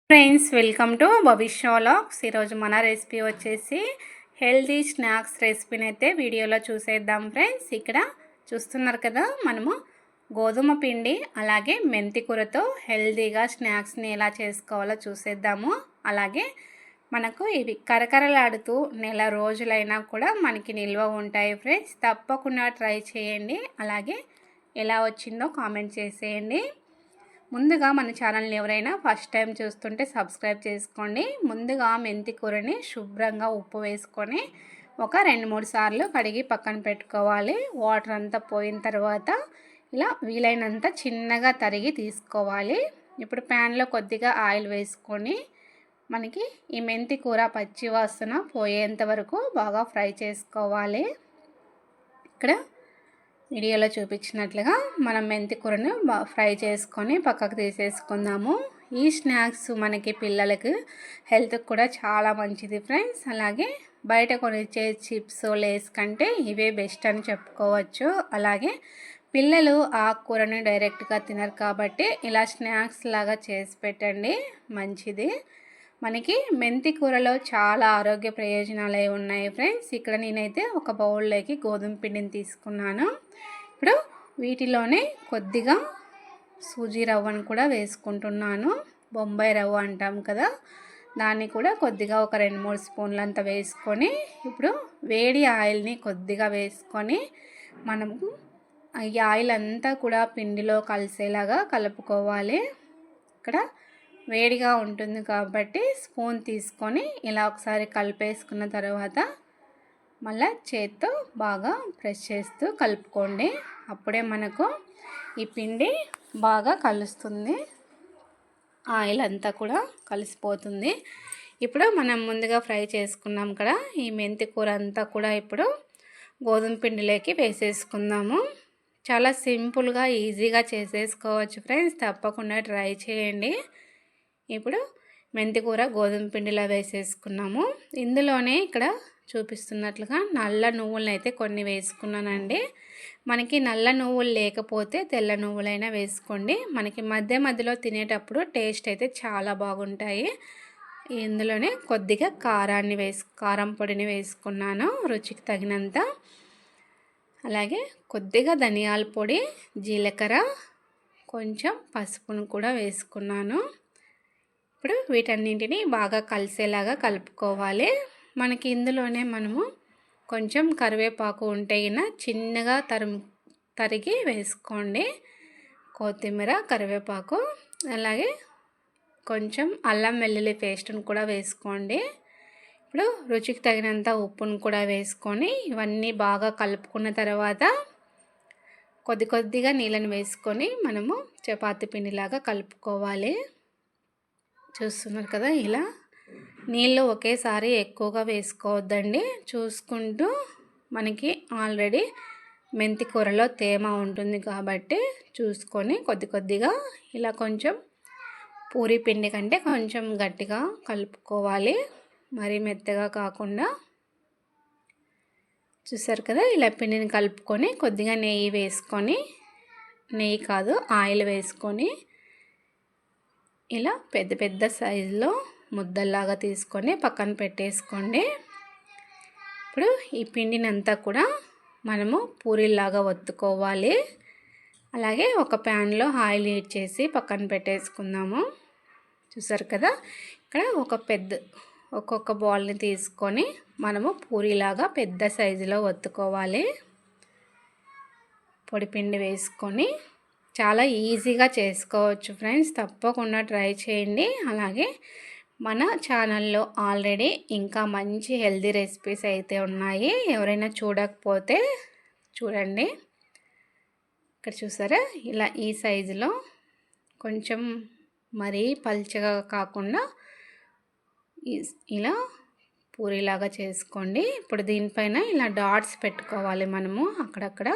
Friends, welcome to భవిష్య vlogs. ఈరోజు మన రెసిపీ వచ్చేసి హెల్తీ స్నాక్స్ రెసిపీని అయితే వీడియోలో చూసేద్దాం. ఫ్రెండ్స్, ఇక్కడ చూస్తున్నారు కదా, మనము గోధుమ పిండి అలాగే మెంతి కూరతో హెల్తీగా స్నాక్స్ని ఎలా చేసుకోవాలో చూసేద్దాము. అలాగే మనకు ఇవి కరకరలాడుతూ నెల రోజులైనా కూడా మనకి నిల్వ ఉంటాయి. ఫ్రెండ్స్, తప్పకుండా ట్రై చేయండి. అలాగే ఎలా వచ్చిందో కామెంట్ చేసేయండి. ముందుగా మన ఛానల్ని ఎవరైనా ఫస్ట్ టైం చూస్తుంటే సబ్స్క్రైబ్ చేసుకోండి. ముందుగా మెంతి కూరని శుభ్రంగా ఉప్పు వేసుకొని ఒక 2-3 సార్లు కడిగి పక్కన పెట్టుకోవాలి. వాటర్ అంతా పోయిన తర్వాత ఇలా వీలైనంత చిన్నగా తరిగి తీసుకోవాలి. ఇప్పుడు ప్యాన్లో కొద్దిగా ఆయిల్ వేసుకొని మనకి ఈ మెంతి కూర పచ్చి వాసన పోయేంత వరకు బాగా ఫ్రై చేసుకోవాలి. ఇక్కడ వీడియోలో చూపించినట్లుగా మనం మెంతి కూరను ఫ్రై చేసుకొని పక్కకు తీసేసుకుందాము. ఈ స్నాక్స్ మనకి పిల్లలకి హెల్త్కి కూడా చాలా మంచిది ఫ్రెండ్స్. అలాగే బయట కొనిచ్చే చిప్స్ లేస్ కంటే ఇవే బెస్ట్ అని చెప్పుకోవచ్చు. అలాగే పిల్లలు ఆకుకూరని డైరెక్ట్గా తినరు కాబట్టి ఇలా స్నాక్స్ లాగా చేసి పెట్టండి, మంచిది. మనకి మెంతి కూరలో చాలా ఆరోగ్య ప్రయోజనాలు ఉన్నాయి ఫ్రెండ్స్. ఇక్కడ నేనైతే ఒక బౌల్లోకి గోధుమ పిండిని తీసుకున్నాను. ఇప్పుడు వీటిలోనే కొద్దిగా సూజీ రవ్వను కూడా వేసుకుంటున్నాను. బొంబాయి రవ్వ అంటాం కదా, దాన్ని కూడా కొద్దిగా ఒక 2-3 స్పూన్లంత వేసుకొని ఇప్పుడు వేడి ఆయిల్ని కొద్దిగా వేసుకొని మనము ఈ ఆయిల్ అంతా కూడా పిండిలో కలిసేలాగా కలుపుకోవాలి. ఇక్కడ వేడిగా ఉంటుంది కాబట్టి స్పూన్ తీసుకొని ఇలా ఒకసారి కలిపేసుకున్న తర్వాత మళ్ళీ చేత్తో బాగా ప్రెస్ చేస్తూ కలుపుకోండి. అప్పుడే మనకు ఈ పిండి బాగా కలుస్తుంది, ఆయిల్ అంతా కూడా కలిసిపోతుంది. ఇప్పుడు మనం ముందుగా ఫ్రై చేసుకున్నాం కదా, ఈ మెంతి కూర అంతా కూడా ఇప్పుడు గోధుమ పిండిలోకి వేసేసుకుందాము. చాలా సింపుల్గా ఈజీగా చేసేసుకోవచ్చు ఫ్రెండ్స్, తప్పకుండా ట్రై చేయండి. ఇప్పుడు మెంతి కూర గోధుమ పిండిలో వేసేసుకున్నాము. ఇందులోనే ఇక్కడ చూపిస్తున్నట్లుగా నల్ల నువ్వులను అయితే కొన్ని వేసుకున్నానండి. మనకి నల్ల నువ్వులు లేకపోతే తెల్ల నువ్వులైనా వేసుకోండి. మనకి మధ్య మధ్యలో తినేటప్పుడు టేస్ట్ అయితే చాలా బాగుంటాయి. ఇందులోనే కొద్దిగా కారం పొడిని వేసుకున్నాను రుచికి తగినంత. అలాగే కొద్దిగా ధనియాల పొడి, జీలకర్ర, కొంచెం పసుపును కూడా వేసుకున్నాను. ఇప్పుడు వీటన్నింటినీ బాగా కలిసేలాగా కలుపుకోవాలి. మనకి ఇందులోనే మనము కొంచెం కరివేపాకు ఉంటే చిన్నగా తరిగి వేసుకోండి. కొత్తిమీర, కరివేపాకు, అలాగే కొంచెం అల్లం వెల్లుల్లి పేస్ట్ని కూడా వేసుకోండి. ఇప్పుడు రుచికి తగినంత ఉప్పును కూడా వేసుకొని ఇవన్నీ బాగా కలుపుకున్న తర్వాత కొద్దిగా నీళ్ళని వేసుకొని మనము చపాతీ పిండిలాగా కలుపుకోవాలి. చూస్తున్నారు కదా, ఇలా నీళ్ళు ఒకేసారి ఎక్కువగా వేసుకోవద్దండి. చూసుకుంటూ, మనకి ఆల్రెడీ మెంతి కూరలో తేమ ఉంటుంది కాబట్టి చూసుకొని కొద్దిగా ఇలా కొంచెం పూరి పిండి కంటే కొంచెం గట్టిగా కలుపుకోవాలి, మరీ మెత్తగా కాకుండా. చూసారు కదా, ఇలా పిండిని కలుపుకొని కొద్దిగా ఆయిల్ వేసుకొని ఇలా పెద్ద సైజులో ముద్దల్లాగా తీసుకొని పక్కన పెట్టేసుకోండి. ఇప్పుడు ఈ పిండిని అంతా కూడా మనము పూరీలాగా ఒత్తుకోవాలి. అలాగే ఒక ప్యాన్లో ఆయిల్ హీట్ చేసి పక్కన పెట్టేసుకుందాము. చూసారు కదా, ఇక్కడ ఒక్కొక్క బాల్ని తీసుకొని మనము పూరీలాగా పెద్ద సైజులో ఒత్తుకోవాలి. పొడి పిండి వేసుకొని చాలా ఈజీగా చేసుకోవచ్చు ఫ్రెండ్స్, తప్పకుండా ట్రై చేయండి. అలాగే మన ఛానల్లో ఆల్రెడీ ఇంకా మంచి హెల్తీ రెసిపీస్ అయితే ఉన్నాయి, ఎవరైనా చూడకపోతే చూడండి. ఇక్కడ చూసారా, ఇలా ఈ సైజులో కొంచెం మరీ పల్చగా కాకుండా ఇలా పూరీలాగా చేసుకోండి. ఇప్పుడు దీనిపైన ఇలా డాట్స్ పెట్టుకోవాలి. మనము అక్కడక్కడ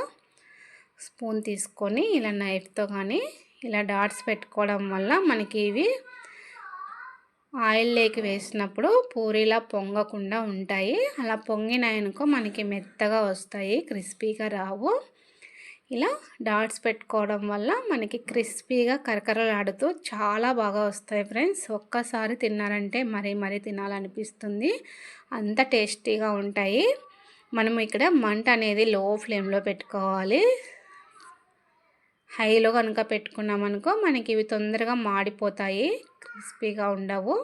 స్పూన్ తీసుకొని ఇలా నైఫ్తో కానీ ఇలా డాట్స్ పెట్టుకోవడం వల్ల మనకి ఇవి ఆయిల్లోకి వేసినప్పుడు పూరీలా పొంగకుండా ఉంటాయి. అలా పొంగినాయనుకో మనకి మెత్తగా వస్తాయి, క్రిస్పీగా రావు. ఇలా డాట్స్ పెట్టుకోవడం వల్ల మనకి క్రిస్పీగా కరకరలాడుతూ చాలా బాగా వస్తాయి ఫ్రెండ్స్. ఒక్కసారి తిన్నారంటే మరీ మరీ తినాలనిపిస్తుంది, అంత టేస్టీగా ఉంటాయి. మనము ఇక్కడ మంట అనేది లో ఫ్లేమ్లో పెట్టుకోవాలి. హైలో కనుక పెట్టుకున్నామనుకో మనకి ఇవి తొందరగా మాడిపోతాయి, క్రిస్పీగా ఉండవు.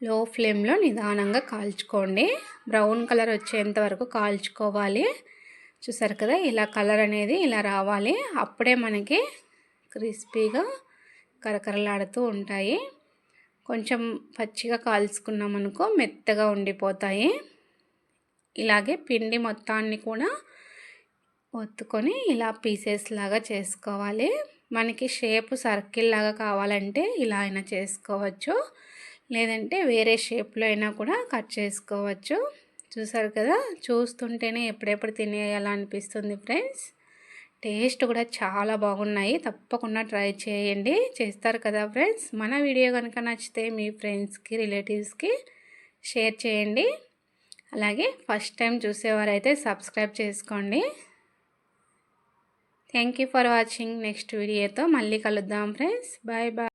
లో ఫ్లేమ్లో నిదానంగా కాల్చుకోండి. బ్రౌన్ కలర్ వచ్చేంత వరకు కాల్చుకోవాలి. చూసారు కదా, ఇలా కలర్ అనేది ఇలా రావాలి. అప్పుడే మనకి క్రిస్పీగా కరకరలాడుతూ ఉంటాయి. కొంచెం పచ్చిగా కాల్చుకున్నామనుకో మెత్తగా ఉండిపోతాయి. ఇలాగే పిండి మొత్తాన్ని కూడా ఒత్తుకొని ఇలా పీసెస్ లాగా చేసుకోవాలి. మనకి షేప్ సర్కిల్ లాగా కావాలంటే ఇలా అయినా చేసుకోవచ్చు, లేదంటే వేరే షేప్లో అయినా కూడా కట్ చేసుకోవచ్చు. చూసారు కదా, చూస్తుంటేనే ఎప్పుడెప్పుడు తినేయాలనిపిస్తుంది ఫ్రెండ్స్. టేస్ట్ కూడా చాలా బాగున్నాయి. తప్పకుండా ట్రై చేయండి. చేస్తారు కదా ఫ్రెండ్స్. మన వీడియో కనుక నచ్చితే మీ ఫ్రెండ్స్కి, రిలేటివ్స్కి షేర్ చేయండి. అలాగే ఫస్ట్ టైం చూసేవారైతే సబ్స్క్రైబ్ చేసుకోండి. Thank you for watching. Next వీడియోతో మళ్ళీ కలుద్దాం ఫ్రెండ్స్. Bye bye.